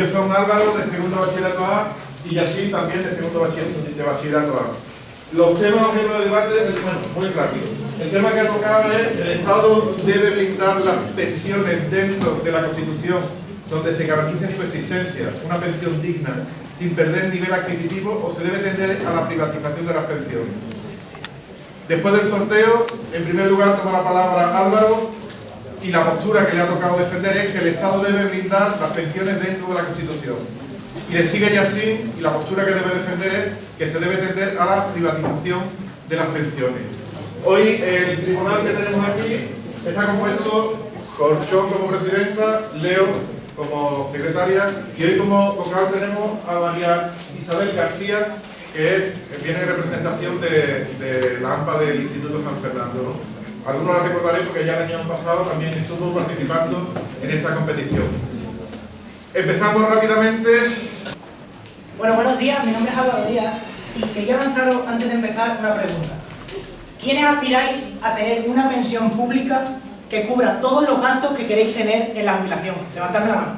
Ellos son Álvaro, de segundo bachillerato A, y Yacine, también de segundo bachillerato A. Los temas objeto de debate, bueno, muy rápido. El tema que ha tocado es: el Estado debe blindar las pensiones dentro de la Constitución, donde se garantice su existencia, una pensión digna, sin perder nivel adquisitivo, o se debe tender a la privatización de las pensiones. Después del sorteo, en primer lugar toma la palabra Álvaro, y la postura que le ha tocado defender es que el Estado debe blindar las pensiones dentro de la Constitución. Y le sigue Yacine, y la postura que debe defender es que se debe tender a la privatización de las pensiones. Hoy el tribunal que tenemos aquí está compuesto por Chon como presidenta, Leo como secretaria, y hoy como vocal tenemos a María Isabel García, que viene en representación de la AMPA del Instituto San Fernando, ¿no? Algunos la recordaré porque ya el año pasado también estuvo participando en esta competición. Empezamos rápidamente. Bueno, buenos días, mi nombre es Álvaro Díaz y quería lanzaros antes de empezar una pregunta. ¿Quiénes aspiráis a tener una pensión pública que cubra todos los gastos que queréis tener en la jubilación? Levantadme la mano.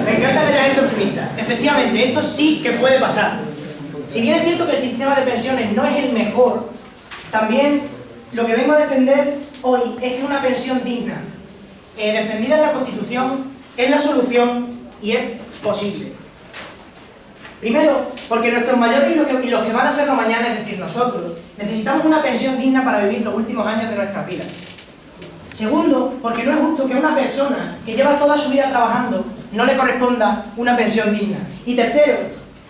Me encanta ver a gente optimista. Efectivamente, esto sí que puede pasar. Si bien es cierto que el sistema de pensiones no es el mejor, también lo que vengo a defender hoy es que una pensión digna, defendida en la Constitución, es la solución y es posible. Primero, porque nuestros mayores y los que van a serlo mañana, es decir, nosotros, necesitamos una pensión digna para vivir los últimos años de nuestras vidas. Segundo, porque no es justo que a una persona que lleva toda su vida trabajando no le corresponda una pensión digna. Y tercero,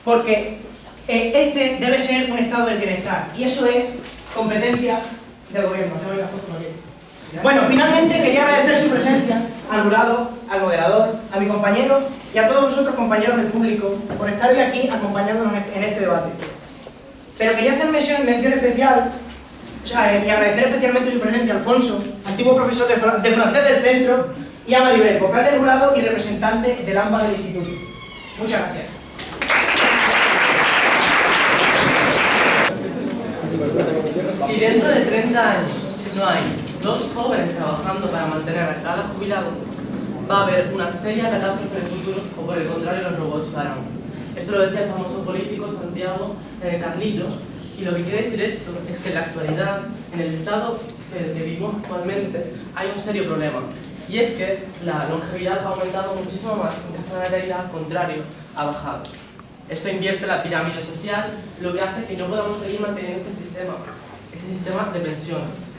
porque este debe ser un estado del bienestar, y eso es competencia del gobierno. Bueno, finalmente quería agradecer su presencia al jurado, al moderador, a mi compañero y a todos vosotros, compañeros del público, por estar hoy aquí acompañándonos en este debate. Pero quería hacer mención especial, y agradecer especialmente su presencia a Alfonso, antiguo profesor de francés del centro, y a Maribel, vocal del jurado y representante del AMPA del Instituto. Muchas gracias. Si dentro de 30 años no hay 2 jóvenes trabajando para mantener a cada jubilado, va a haber una seria catástrofe en el futuro, o por el contrario los robots harán. Esto lo decía el famoso político Santiago Carrillo, y lo que quiere decir esto es que en la actualidad, en el estado en el que vivimos actualmente, hay un serio problema, y es que la longevidad ha aumentado muchísimo más, mientras que la natalidad, al contrario, ha bajado. Esto invierte la pirámide social, lo que hace que no podamos seguir manteniendo este sistema de pensiones.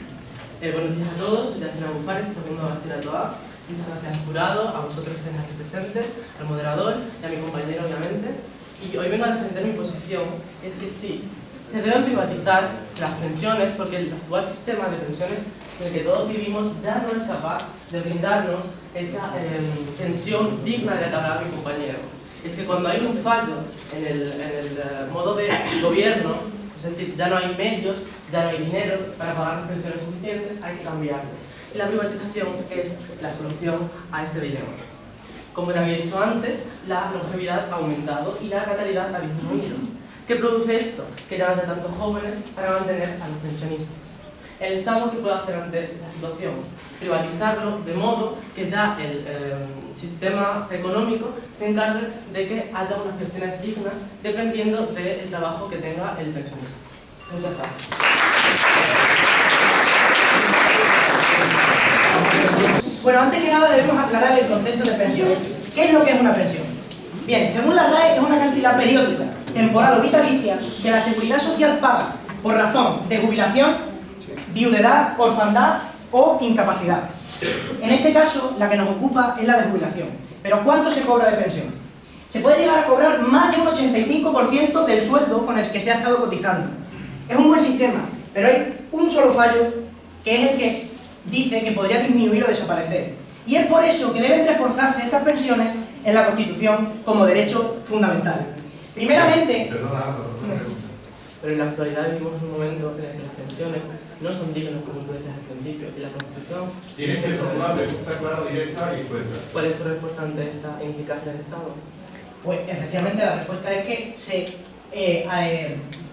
Buenos días a todos, soy Yacine Abufari, segundo bachillerato A. Muchas gracias al jurado, a vosotros que estáis aquí presentes, al moderador y a mi compañero, obviamente. Y hoy vengo a defender mi posición, es que sí, se deben privatizar las pensiones porque el actual sistema de pensiones en el que todos vivimos ya no es capaz de brindarnos esa pensión digna de la que hablaba mi compañero. Es que cuando hay un fallo en el modo de gobierno, es decir, ya no hay medios, ya no hay dinero para pagar las pensiones suficientes, hay que cambiarlo. Y la privatización es la solución a este dilema. Como te había dicho antes, la longevidad ha aumentado y la natalidad ha disminuido. ¿Qué produce esto? Que ya no haya tantos jóvenes para mantener a los pensionistas. ¿El Estado qué puede hacer ante esta situación? Privatizarlo de modo que ya el sistema económico se encargue de que haya unas pensiones dignas dependiendo del trabajo que tenga el pensionista. Muchas gracias. Bueno, antes que nada debemos aclarar el concepto de pensión. ¿Qué es lo que es una pensión? Bien, según la RAE es una cantidad periódica, temporal o vitalicia que la Seguridad Social paga por razón de jubilación, viudedad, orfandad o incapacidad. En este caso, la que nos ocupa es la de jubilación. ¿Pero cuánto se cobra de pensión? Se puede llegar a cobrar más de un 85% del sueldo con el que se ha estado cotizando. Es un buen sistema, pero hay un solo fallo, que es el que dice que podría disminuir o desaparecer. Y es por eso que deben reforzarse estas pensiones en la Constitución como derecho fundamental. Primeramente... Pero en la actualidad vivimos un momento en el que las pensiones no son dignas, como tú decías al principio, y la Constitución... Tienes que formular una pregunta clara, directa y suelta. ¿Cuál es tu respuesta ante esta ineficacia del Estado? Pues efectivamente la respuesta es que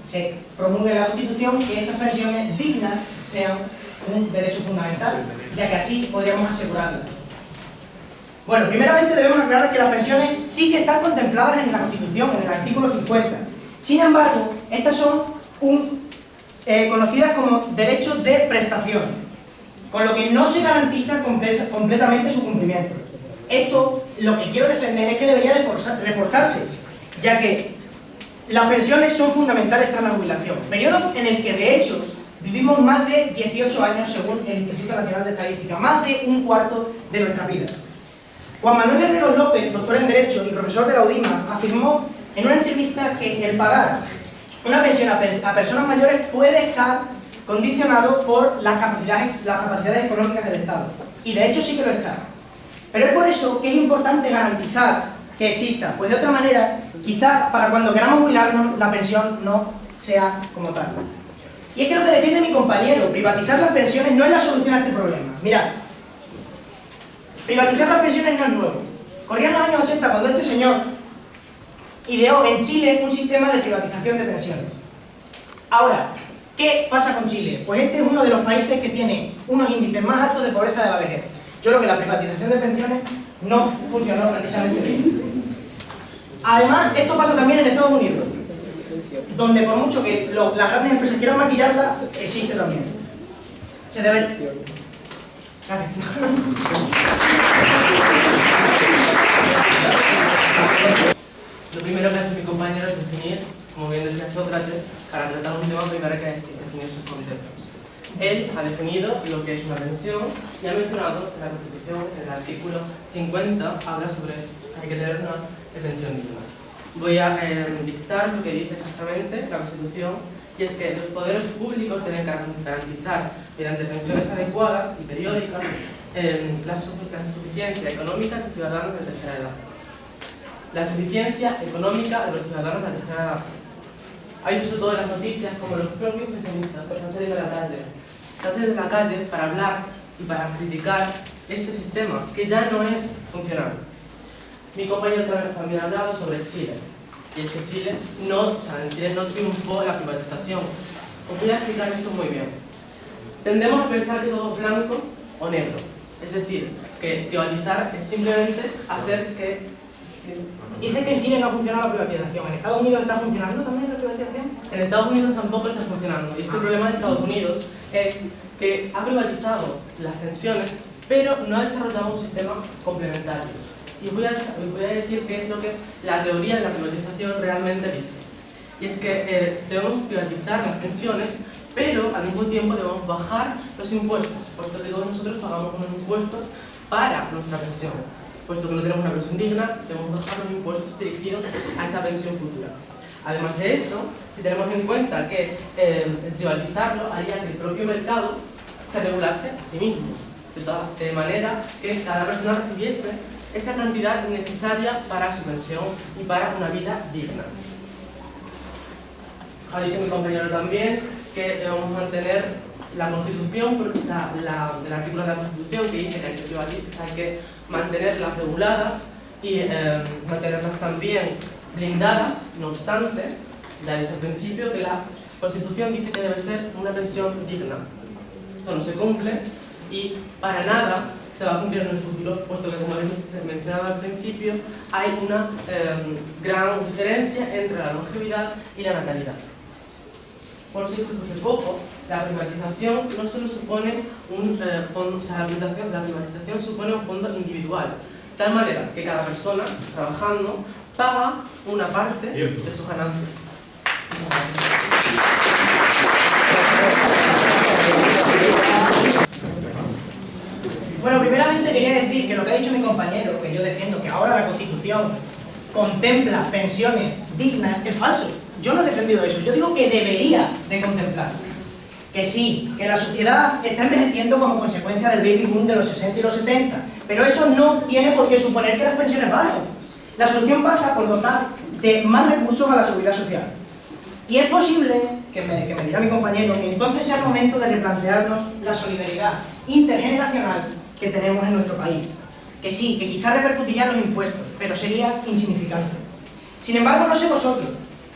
se promulgue en la Constitución que estas pensiones dignas sean un derecho fundamental, ya que así podríamos asegurarlas. Bueno, primeramente debemos aclarar que las pensiones sí que están contempladas en la Constitución, en el artículo 50. Sin embargo, estas son conocidas como derechos de prestación, con lo que no se garantiza completamente su cumplimiento. Esto, lo que quiero defender es que debería de reforzarse, ya que las pensiones son fundamentales tras la jubilación, periodo en el que de hecho vivimos más de 18 años según el Instituto Nacional de Estadística, más de un cuarto de nuestra vida. Juan Manuel Herreros López, doctor en Derecho y profesor de la UDIMA, afirmó en una entrevista que el pagar una pensión a personas mayores puede estar condicionado por las capacidades económicas del Estado. Y de hecho sí que lo está. Pero es por eso que es importante garantizar que exista, pues de otra manera, quizás para cuando queramos jubilarnos la pensión no sea como tal. Y es que lo que defiende mi compañero, privatizar las pensiones no es la solución a este problema. Mirad, privatizar las pensiones no es nuevo. Corrían los años 80 cuando este señor ideó en Chile un sistema de privatización de pensiones. Ahora, ¿qué pasa con Chile? Pues este es uno de los países que tiene unos índices más altos de pobreza de la vejez. Yo creo que la privatización de pensiones no funcionó precisamente bien. Además, esto pasa también en Estados Unidos, donde por mucho que las grandes empresas quieran maquillarla, existe también. Se debe... Gracias. Lo primero que ha hecho mi compañero es definir, como bien decía Sócrates, para tratar un tema primero hay que definir sus conceptos. Él ha definido lo que es una pensión y ha mencionado que la Constitución, en el artículo 50, habla sobre que hay que tener una pensión digna. Voy a dictar lo que dice exactamente la Constitución, y es que los poderes públicos deben garantizar, mediante pensiones adecuadas y periódicas, la suficiencia económica de los ciudadanos de tercera edad. La suficiencia económica de los ciudadanos de tercera edad. Hay visto todas las noticias como los propios pensionistas están saliendo a la calle. Están saliendo a la calle para hablar y para criticar este sistema que ya no es funcional. Mi compañero también ha hablado sobre Chile. Y es que en Chile no triunfó la privatización. Os voy a explicar esto muy bien. Tendemos a pensar que todo es blanco o negro. Es decir, que privatizar es simplemente hacer que... Dice que en Chile no funciona la privatización. ¿En Estados Unidos está funcionando también la privatización? En Estados Unidos tampoco está funcionando. Y es que el problema de Estados Unidos es que ha privatizado las pensiones, pero no ha desarrollado un sistema complementario. Y os voy a decir qué es lo que la teoría de la privatización realmente dice. Y es que debemos privatizar las pensiones, pero al mismo tiempo debemos bajar los impuestos, puesto que todos nosotros pagamos unos impuestos para nuestra pensión. Puesto que no tenemos una pensión digna, debemos bajar los impuestos dirigidos a esa pensión futura. Además de eso, si tenemos en cuenta que el privatizarlo haría que el propio mercado se regulase a sí mismo, de manera que cada persona recibiese esa cantidad necesaria para su pensión y para una vida digna. Ha dicho mi compañero también que debemos mantener la Constitución, el artículo de la Constitución que dice que hay que mantenerlas reguladas y mantenerlas también blindadas. No obstante, ya desde el principio que la Constitución dice que debe ser una pensión digna. Esto no se cumple y para nada se va a cumplir en el futuro, puesto que, como he mencionado al principio, hay una gran diferencia entre la longevidad y la natalidad. Por si eso fuese poco, la privatización no solo supone un fondo, la privatización supone un fondo individual, de tal manera que cada persona trabajando paga una parte de sus ganancias. Bueno, primeramente quería decir que lo que ha dicho mi compañero, que yo defiendo que ahora la Constitución contempla pensiones dignas, es falso. Yo no he defendido eso, yo digo que debería de contemplar. Que sí, que la sociedad está envejeciendo como consecuencia del baby boom de los 60 y los 70, pero eso no tiene por qué suponer que las pensiones bajen. La solución pasa por dotar de más recursos a la seguridad social. Y es posible, que me dirá mi compañero, que entonces sea el momento de replantearnos la solidaridad intergeneracional que tenemos en nuestro país. Que sí, que quizás repercutirían los impuestos, pero sería insignificante. Sin embargo, no sé vosotros,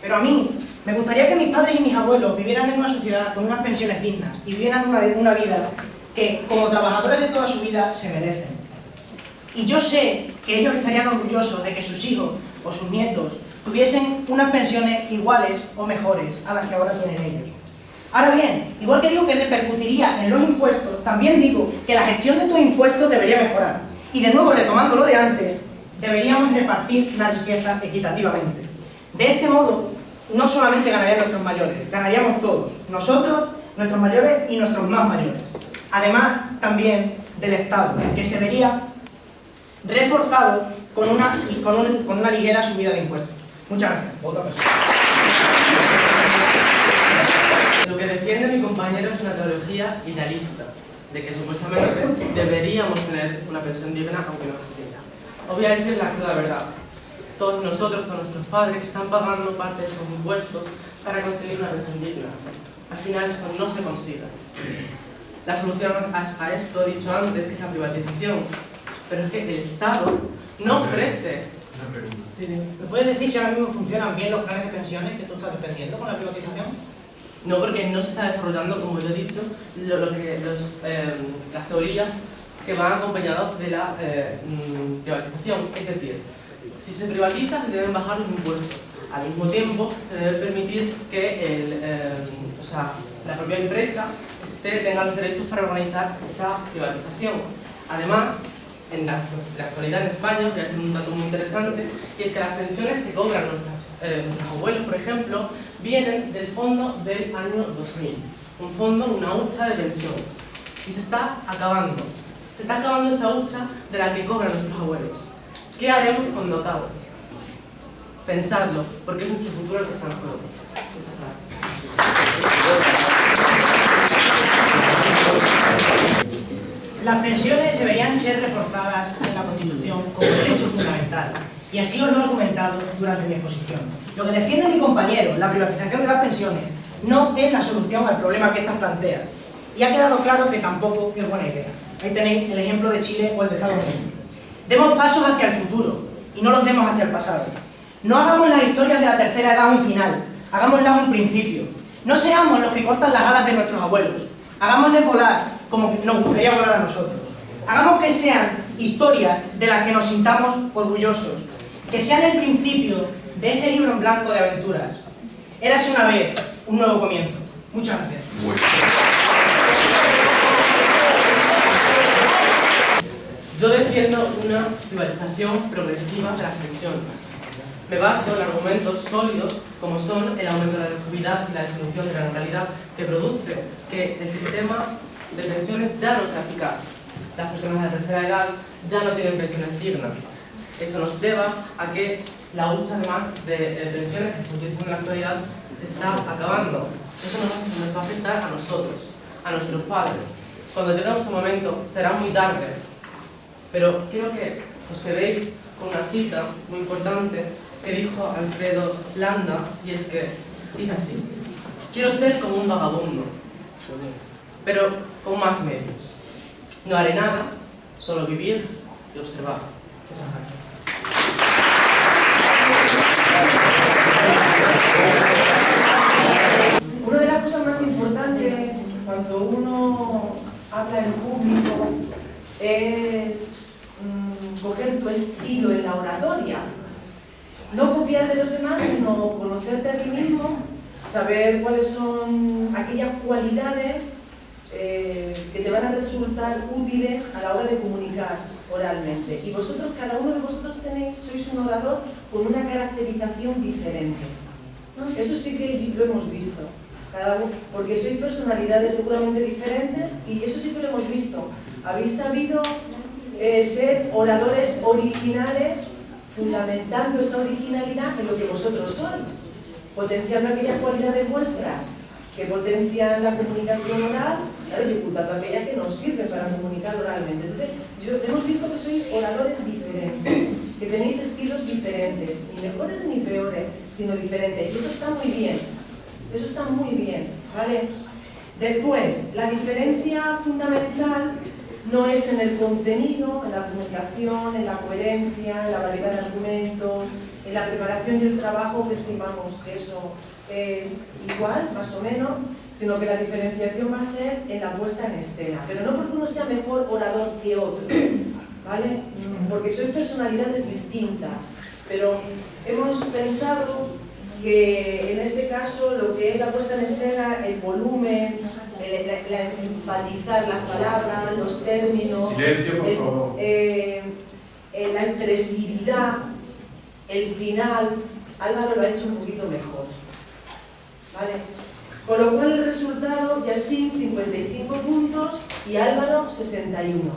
pero a mí me gustaría que mis padres y mis abuelos vivieran en una sociedad con unas pensiones dignas y vivieran una vida que, como trabajadores de toda su vida, se merecen. Y yo sé que ellos estarían orgullosos de que sus hijos o sus nietos tuviesen unas pensiones iguales o mejores a las que ahora tienen ellos. Ahora bien, igual que digo que repercutiría en los impuestos, también digo que la gestión de estos impuestos debería mejorar. Y de nuevo, retomando lo de antes, deberíamos repartir la riqueza equitativamente. De este modo, no solamente ganarían nuestros mayores, ganaríamos todos, nosotros, nuestros mayores y nuestros más mayores. Además, también del Estado, que se vería reforzado con una ligera subida de impuestos. Muchas gracias. Lo que defiende mi compañero es una teología idealista, de que supuestamente deberíamos tener una pensión digna aunque no es así. Os voy a decir la cruda verdad. Todos nosotros, todos nuestros padres, están pagando parte de sus impuestos para conseguir una pensión digna. Al final esto no se consigue. La solución a esto, he dicho antes, que es la privatización. Pero es que el Estado no ofrece. Sí. ¿Me puedes decir si ahora mismo funcionan bien los planes de pensiones que tú estás defendiendo con la privatización? No, porque no se está desarrollando, como yo he dicho, las teorías que van acompañadas de la privatización. Es decir, si se privatiza, se deben bajar los impuestos. Al mismo tiempo, se debe permitir que la propia empresa tenga los derechos para organizar esa privatización. Además, en la actualidad en España, voy a decir un dato muy interesante, y es que las pensiones que cobran nuestros abuelos, por ejemplo, vienen del fondo del año 2000. Un fondo, una hucha de pensiones. Y se está acabando. Se está acabando esa hucha de la que cobran nuestros abuelos. ¿Qué haremos cuando acabe? Pensadlo, porque es nuestro futuro el que está en juego. Muchas gracias. Las pensiones deberían ser reforzadas en la Constitución como derecho fundamental, y así os lo he argumentado durante mi exposición. Lo que defiende mi compañero, la privatización de las pensiones, no es la solución al problema que estas planteas, y ha quedado claro que tampoco es buena idea. Ahí tenéis el ejemplo de Chile o el de Estados Unidos. Demos pasos hacia el futuro, y no los demos hacia el pasado. No hagamos las historias de la tercera edad un final, hagámoslas un principio. No seamos los que cortan las alas de nuestros abuelos, hagámosles volar como nos gustaría volar a nosotros. Hagamos que sean historias de las que nos sintamos orgullosos, que sean el principio de ese libro en blanco de aventuras. Érase una vez, un nuevo comienzo. Muchas gracias. Yo defiendo una privatización progresiva de las pensiones. Me baso en argumentos sólidos como son el aumento de la longevidad y la disminución de la natalidad, que produce que el sistema de pensiones ya no sea eficaz. Las personas de la tercera edad ya no tienen pensiones dignas. Eso nos lleva a que la hucha además de pensiones que se utilizan en la actualidad se está acabando. Eso nos va a afectar a nosotros, a nuestros padres. Cuando llegue ese momento será muy tarde, pero quiero que os quedéis con una cita muy importante que dijo Alfredo Landa, y es que dice así: quiero ser como un vagabundo, pero con más medios. No haré nada, solo vivir y observar. Muchas gracias. Una de las cosas más importantes cuando uno habla en público es coger tu estilo en la oratoria. No copiar de los demás, sino conocerte a ti mismo, saber cuáles son aquellas cualidades que te van a resultar útiles a la hora de comunicar oralmente. Y vosotros, cada uno de vosotros sois un orador con una caracterización diferente. Eso sí que lo hemos visto, porque sois personalidades seguramente diferentes, y eso sí que lo hemos visto. Habéis sabido ser oradores originales, fundamentando esa originalidad en lo que vosotros sois, potenciando aquellas cualidades vuestras que potencian la comunicación oral, y ocultando aquellas que nos sirven para comunicar oralmente. Entonces, hemos visto que sois oradores diferentes, que tenéis estilos diferentes, ni mejores ni peores, sino diferentes, y eso está muy bien, eso está muy bien, ¿vale? Después, la diferencia fundamental no es en el contenido, en la comunicación, en la coherencia, en la variedad de argumentos, en la preparación y el trabajo, que estimamos que eso es igual, más o menos, sino que la diferenciación va a ser en la puesta en escena. Pero no porque uno sea mejor orador que otro, ¿vale? Porque sois personalidades distintas, pero hemos pensado que en este caso lo que es la puesta en escena, el volumen, enfatizar las palabras, los términos, Silencio, por favor. La expresividad, el final, Álvaro lo ha hecho un poquito mejor, ¿vale? Con lo cual el resultado, Yassin 55 puntos y Álvaro 61.